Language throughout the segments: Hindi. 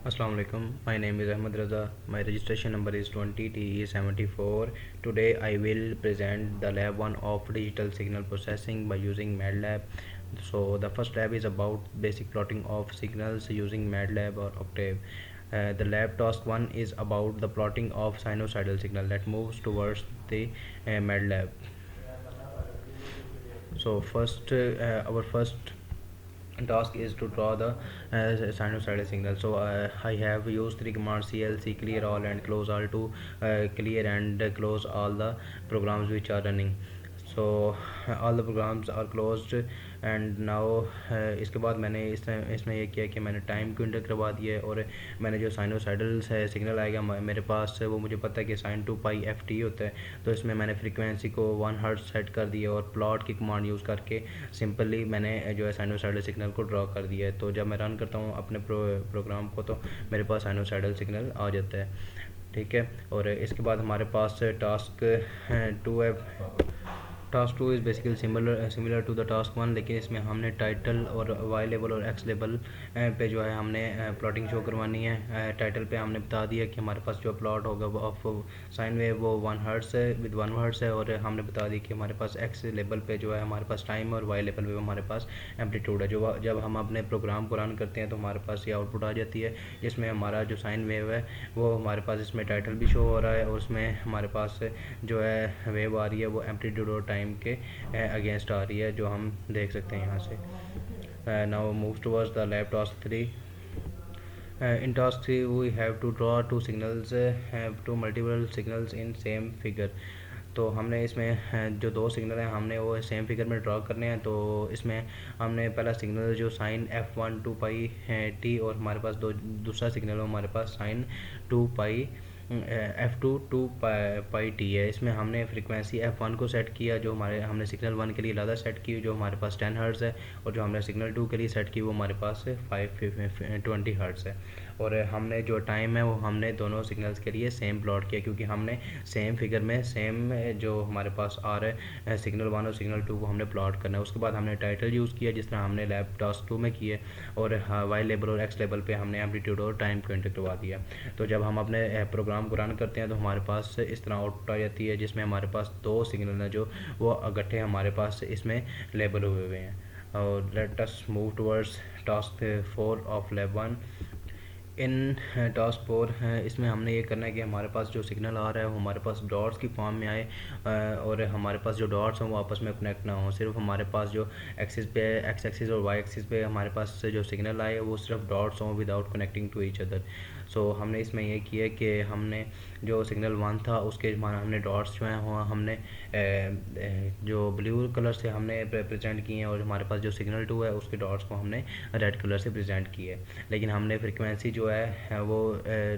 Assalamu alaikum. My name is Ahmed Raza. My registration number is 20TE74. Today I will present the lab 1 of digital signal processing by using MATLAB. So the first lab is about basic plotting of signals using MATLAB or Octave. The lab task 1 is about the plotting of sinusoidal signal that moves towards the MATLAB. So first, our first task is to draw the sinusoidal signal. So I have used three commands: clc, clear all, and close all to clear and close all the programs which are running. So all the programs are closed. And now इसके बाद मैंने इसमें ये किया कि मैंने टाइम को इंटर करवा दिया है, और मैंने जो साइनोसाइडल सिग्नल आएगा मेरे पास वो मुझे पता है कि साइन 2π/ft होता है, तो इसमें मैंने फ्रीक्वेंसी को 1 हर्ट्ज सेट कर दिया और प्लॉट की कमांड यूज़ करके सिंपली मैंने जो है साइनोसाइडल सिग्नल को ड्रॉ कर दिया है। तो जब मैं रन करता हूँ अपने प्रोग्राम को तो मेरे पास साइनोसाइडल सिग्नल आ जाता है, ठीक है। और इसके बाद हमारे पास टास्क 2 है। Task 2 is basically similar to the task 1, लेकिन इसमें हमने टाइटल और वाई लेवल और एक्स लेवल पे जो है हमने प्लॉटिंग शो करवानी है। टाइटल पे हमने बता दिया कि हमारे पास जो प्लॉट होगा वो ऑफ साइन वेव वो 1 हर्ट्ज है, विद 1 हर्ट्ज है, और हमने बता दिया कि हमारे पास एक्स लेवल पे जो है हमारे पास टाइम और वाई लेवल पे हमारे पास एम्पलीट्यूड है। जो जब हम अपने प्रोग्राम को रन करते हैं तो हमारे पास ये आउटपुट आ जाती है, जिसमें हमारा जो साइन वेव है वो हमारे पास इसमें टाइटल भी शो हो रहा है, और उसमें हमारे पास जो है वेव आ रही है वो एम्पलीट्यूड और टाइम के अगेंस्ट आ रही है, जो हम देख सकते हैं यहाँ से। Now move towards the lab task 3. In task 3 we have to draw two signals, two multiple signals in same figure. तो हमने इसमें जो दो सिग्नल हैं हमने वो सेम फिगर में ड्रॉ करने हैं। तो इसमें हमने पहला सिग्नल जो साइन f1 2π/t, और हमारे पास दूसरा सिग्नल हमारे पास साइन 2π f2 2π/t है। इसमें हमने फ्रीक्वेंसी f1 को सेट किया, जो हमने सिग्नल 1 के लिए अलग सेट की जो हमारे पास 10 हर्ट्ज़ है, और जो हमने सिग्नल 2 के लिए सेट की वो हमारे पास 520 हर्ट्ज़ है। और हमने जो टाइम है वो हमने दोनों सिग्नल्स के लिए सेम प्लॉट किया, क्योंकि हमने सेम फिगर में सेम जो हमारे पास आ रहा है सिग्नल 1 और सिग्नल 2 को हमने प्लॉट करना है। उसके बाद हमने टाइटल यूज़ किया जिस तरह हमने लैब टास्क 2 में किया, और वाई लेवल और एक्स लेवल पे हमने एम्पलीट्यूड और टाइम को एंटर करवा दिया। तो जब हम अपने प्रोग्राम को रन करते हैं तो हमारे पास इस तरह आउटपुट आ जाती है, जिसमें हमारे पास दो सिग्नल हैं जो वो इकट्ठे हमारे पास इसमें लेबल हुए हैं। और late us move towards task 4 of lab 1. In task 4 इसमें हमने ये करना है कि हमारे पास जो सिग्नल आ रहा है वो हमारे पास डॉट्स की फॉर्म में आए, और हमारे पास जो डॉट्स हैं वो आपस में कनेक्ट ना हो। सिर्फ हमारे पास जो एक्सिस पे एक्स एक्सिस और वाई एक्सिस पे हमारे पास जो सिग्नल आए वो सिर्फ डॉट्स हों without connecting to each other. So हमने इसमें ये किया कि हमने जो सिग्नल 1 था उसके हमने डॉट्स जो हैं वो हमने जो ब्लू कलर से हमने प्रेजेंट किए हैं, और हमारे पास जो सिग्नल 2 है उसके डॉट्स को हमने रेड कलर से प्रेजेंट किए। लेकिन हमने फ्रीक्वेंसी जो है वो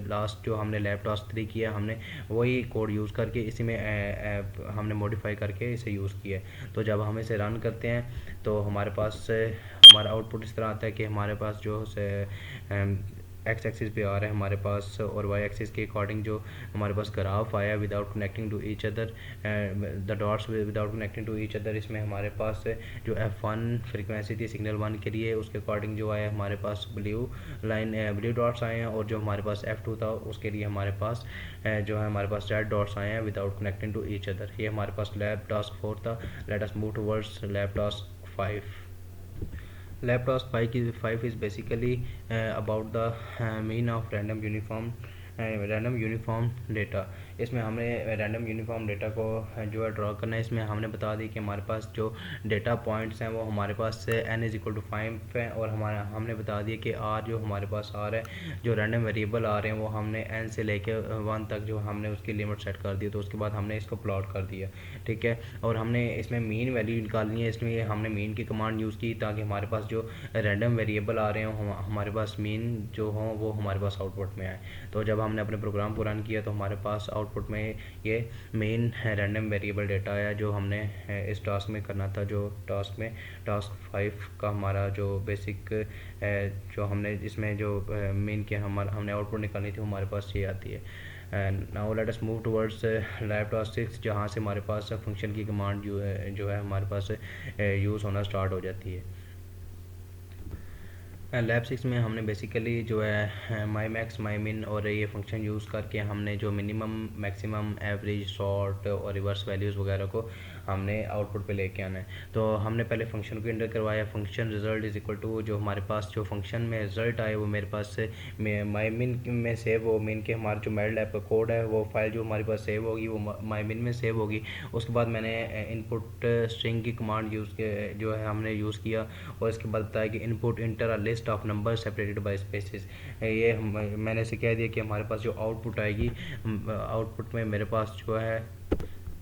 लास्ट जो हमने लैब टास्क 3 किया हमने वही कोड यूज़ करके इसी में हमने मॉडिफाई करके इसे यूज़ किया। तो जब हम इसे रन करते हैं तो हमारे पास हमारा आउटपुट इस तरह आता है कि हमारे पास जो एक्स एक्सिस पे आ रहा है हमारे पास, और वाई एक्सिस के अकॉर्डिंग जो हमारे पास ग्राफ आया without connecting to each other, the dots without connecting to each other. इसमें हमारे पास जो f1 फ्रीक्वेंसी थी सिग्नल 1 के लिए उसके अकॉर्डिंग जो आया हमारे पास ब्लू डॉट्स आए हैं, और जो हमारे पास f2 था उसके लिए हमारे पास जो है हमारे पास रेड डॉट्स आए हैं without connecting to each other. ये हमारे पास लैब टास्क 4 था। Let us move towards lab task 5. Lab task 5 is basically about the mean of random uniform data. इसमें हमने रैंडम यूनिफॉर्म डेटा को जो है ड्रॉ करना है। इसमें हमने बता दी कि हमारे पास जो डेटा पॉइंट्स हैं वो हमारे पास n=5 है, और हमने बता दिया कि r जो हमारे पास r है, जो रैंडम वेरिएबल आ रहे हैं वो हमने n से लेके 1 तक जो हमने उसकी लिमिट सेट कर दी। तो उसके बाद हमने इसको प्लॉट कर दिया, ठीक है। और हमने इसमें मीन वैल्यू निकालनी है, इसमें हमने मीन की कमांड यूज़ की ताकि हमारे पास जो रैंडम वेरिएबल आ रहे हों हमारे पास मीन जो हों वो हमारे पास आउटपुट में आए। तो जब हमने अपने प्रोग्राम को रन किया तो हमारे पास आउटपुट में ये मेन रैंडम वेरिएबल डेटा आया जो हमने इस टास्क में करना था। जो टास्क में टास्क 5 का हमारा जो बेसिक जो हमने इसमें जो मेन किया हमने आउटपुट निकालनी थी हमारे पास ये आती है। And now let us move towards lab task 6, जहाँ से हमारे पास फंक्शन की कमांड जो है हमारे पास यूज़ होना स्टार्ट हो जाती है। लैब 6 में हमने बेसिकली जो है माई मैक्स माई मिन और ये फंक्शन यूज़ करके हमने जो मिनिमम मैक्सिमम एवरेज शॉर्ट और रिवर्स वैल्यूज़ वगैरह को हमने आउटपुट पे लेके आना है। तो हमने पहले फंक्शन को इंटर करवाया, function result is equal to जो हमारे पास जो फंक्शन में रिजल्ट आए वो मेरे पास से माई मिन में सेव हो, मिन के हमारा जो मैटलैब का कोड है वो फाइल जो हमारे पास सेव होगी वो माई मिन में सेव होगी। उसके बाद मैंने इनपुट स्ट्रिंग की कमांड जो है हमने यूज़ किया और इसके बाद बताया कि input inter a list of number separated by spaces. ये मैंने इसे कह दिया कि हमारे पास जो आउटपुट आएगी, आउटपुट में मेरे पास जो है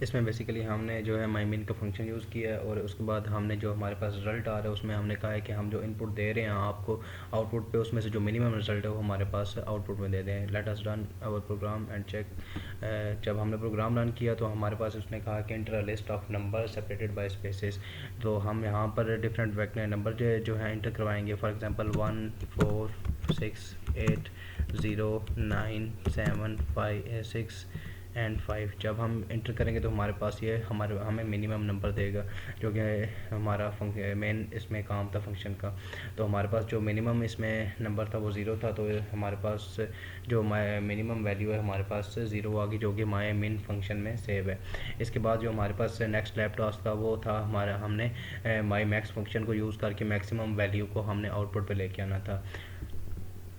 इसमें बेसिकली हमने जो है माई मिन का फंक्शन यूज़ किया है और उसके बाद हमने जो हमारे पास रिज़ल्ट आ रहा है उसमें हमने कहा है कि हम जो इनपुट दे रहे हैं आपको आउटपुट पे, उसमें से जो मिनिमम रिज़ल्ट है वो हमारे पास आउटपुट में दे दें। Let us run our program and check. जब हमने प्रोग्राम रन किया तो हमारे पास उसने कहा कि enter a list of number separated by spaces. तो हम यहाँ पर डिफरेंट वेक्टर नंबर जो है इंटर करवाएंगे। For example 1 4 6 8 0 9 7 5 6 and 5। जब हम इंटर करेंगे तो हमारे पास ये हमें मिनिमम नंबर देगा जो कि हमारा मेन इसमें काम था फंक्शन का। तो हमारे पास जो मिनिमम इसमें नंबर था वो 0 था, तो हमारे पास जो मिनिमम वैल्यू है हमारे पास 0 आ गई जो कि माई मिन फंक्शन में सेव है। इसके बाद जो हमारे पास नेक्स्ट लैब टास्क था वो था हमने माई मैक्स फंक्शन को यूज़ करके मैक्सिमम वैल्यू को हमने आउटपुट पे लेके आना था।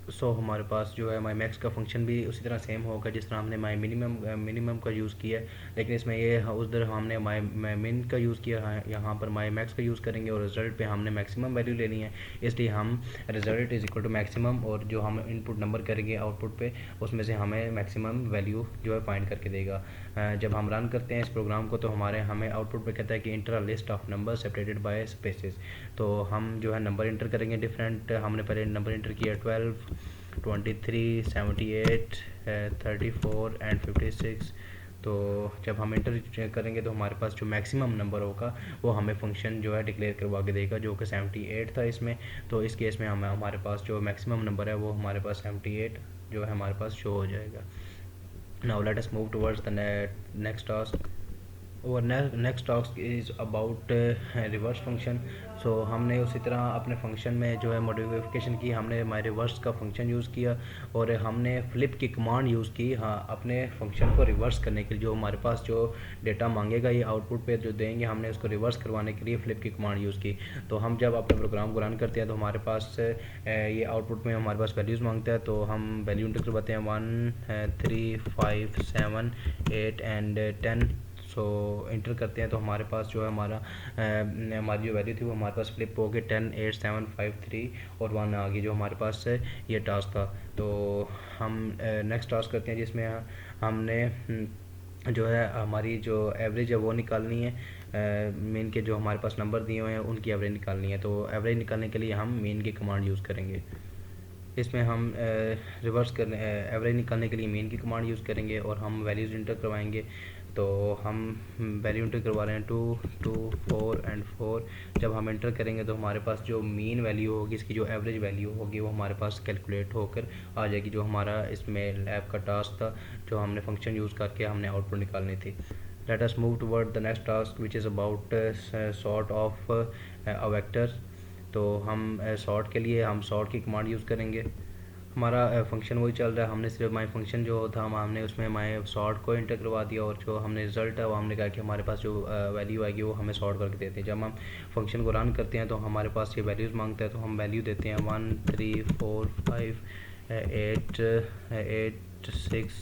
हमारे पास जो है माई मैक्स का फंक्शन भी उसी तरह सेम होगा जिस तरह हमने माई मिनिमम का यूज़ किया है, लेकिन इसमें ये उधर हमने माई मिन का यूज़ किया है, यहाँ पर माई मैक्स का यूज़ करेंगे और रिजल्ट पे हमने मैक्सिमम वैल्यू लेनी है, इसलिए हम result is equal to maximum और जो हम इनपुट नंबर करेंगे आउटपुट पे उसमें से हमें मैक्सिमम वैल्यू जो है फाइंड करके देगा। जब हम रन करते हैं इस प्रोग्राम को तो हमें आउटपुट पे कहता है कि inter a list of number separated by spaces. तो हम जो है नंबर इंटर करेंगे डिफरेंट। हमने पहले नंबर इंटर किया 12 23 78 34 एंड 56। तो जब हम इंटर करेंगे तो हमारे पास जो मैक्सिमम नंबर होगा वो हमें फंक्शन जो है डिक्लेयर करवा के देगा जो कि 78 था इसमें। तो इस केस में हमारे पास जो मैक्सिमम नंबर है वो हमारे पास 78 जो है हमारे पास शो हो जाएगा। Now let us move towards the next task. और next task is about reverse function. So हमने उसी तरह अपने फंक्शन में जो है मॉडिफिकेशन की, हमने माई रिवर्स का फंक्शन यूज़ किया और हमने फ्लिप की कमांड यूज़ की अपने फंक्शन को रिवर्स करने के लिए। जो हमारे पास जो डेटा मांगेगा ये आउटपुट पे जो देंगे हमने उसको रिवर्स करवाने के लिए फ्लिप की कमांड यूज़ की। तो हम जब अपने प्रोग्राम को रन करते हैं तो हमारे पास ये आउटपुट में हमारे पास वैल्यूज़ मांगता है, तो हम वैल्यू इंटर करवाते हैं 1 3 5 7 8 एंड 10। इंटर करते हैं तो हमारे पास जो है हमारी जो वैल्यू थी वो हमारे पास फ्लिप हो गई 10 8 7 5 3 और 1 आ गई जो हमारे पास ये टास्क था। तो हम नेक्स्ट टास्क करते हैं जिसमें हमने जो है हमारी जो एवरेज है वो निकालनी है। मीन के जो हमारे पास नंबर दिए हुए हैं उनकी एवरेज निकालनी है। तो एवरेज निकालने के लिए हम मीन की कमांड यूज़ करेंगे। इसमें हम रिवर्स करने एवरेज निकालने के लिए मीन की कमांड यूज़ करेंगे और हम वैल्यूज़ इंटर करवाएंगे। तो हम वैल्यू इंटर करवा रहे हैं 2 2 4 एंड 4। जब हम इंटर करेंगे तो हमारे पास जो मीन वैल्यू होगी, इसकी जो एवरेज वैल्यू होगी वो हमारे पास कैलकुलेट होकर आ जाएगी जो हमारा इसमें लैब का टास्क था जो हमने फंक्शन यूज़ करके हमने आउटपुट निकालनी थी। Late us move toward the next task which is about sort of a vector. तो हम सॉर्ट के लिए हम सॉर्ट की कमांड यूज़ करेंगे। हमारा फंक्शन वही चल रहा है, हमने सिर्फ माई फंक्शन जो था हमने उसमें माई सॉर्ट को इंटर करवा दिया और जो हमने रिज़ल्ट है वो हमने कहा कि हमारे पास जो वैल्यू आएगी वो हमें सॉर्ट करके देते हैं। जब हम फंक्शन को रन करते हैं तो हमारे पास ये वैल्यूज़ मांगता है तो हम वैल्यू देते हैं 1 3 4 5 8 8 6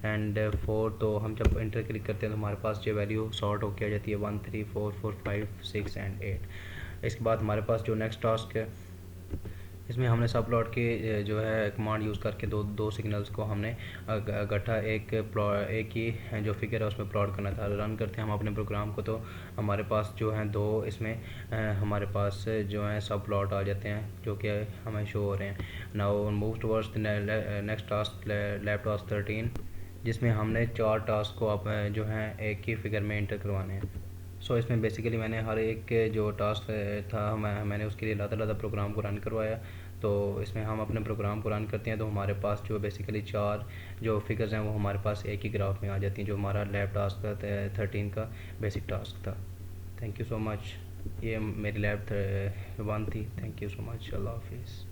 एंड 4। तो हम जब इंटर क्लिक करते हैं तो हमारे पास जो वैल्यू सॉर्ट होकर आ जाती है 1 3 4 4 5 6 एंड 8। इसके बाद हमारे पास जो नेक्स्ट टास्क है इसमें हमने सब प्लॉट के जो है कमांड यूज़ करके दो सिग्नल्स को हमने इकट्ठा एक ही जो फिगर है उसमें प्लॉट करना था। रन करते हैं हम अपने प्रोग्राम को तो हमारे पास जो है दो इसमें हमारे पास जो है सब प्लॉट आ जाते हैं जो कि हमें शो हो रहे हैं। Now move towards next task lab task 13 जिसमें हमने 4 टास्क को अब जो है एक ही फिगर में इंटर करवाने हैं। इसमें बेसिकली मैंने हर एक जो टास्क था मैंने उसके लिए अलग प्रोग्राम को रन करवाया। तो इसमें हम अपने प्रोग्राम को रन करते हैं तो हमारे पास जो बेसिकली 4 जो फिगर्स हैं वो हमारे पास एक ही ग्राफ में आ जाती हैं जो हमारा लैब टास्क था 13 का बेसिक टास्क था। Thank you so much. ये मेरी लैब 1 थी। Thank you so much. अल्लाह हाफिज़।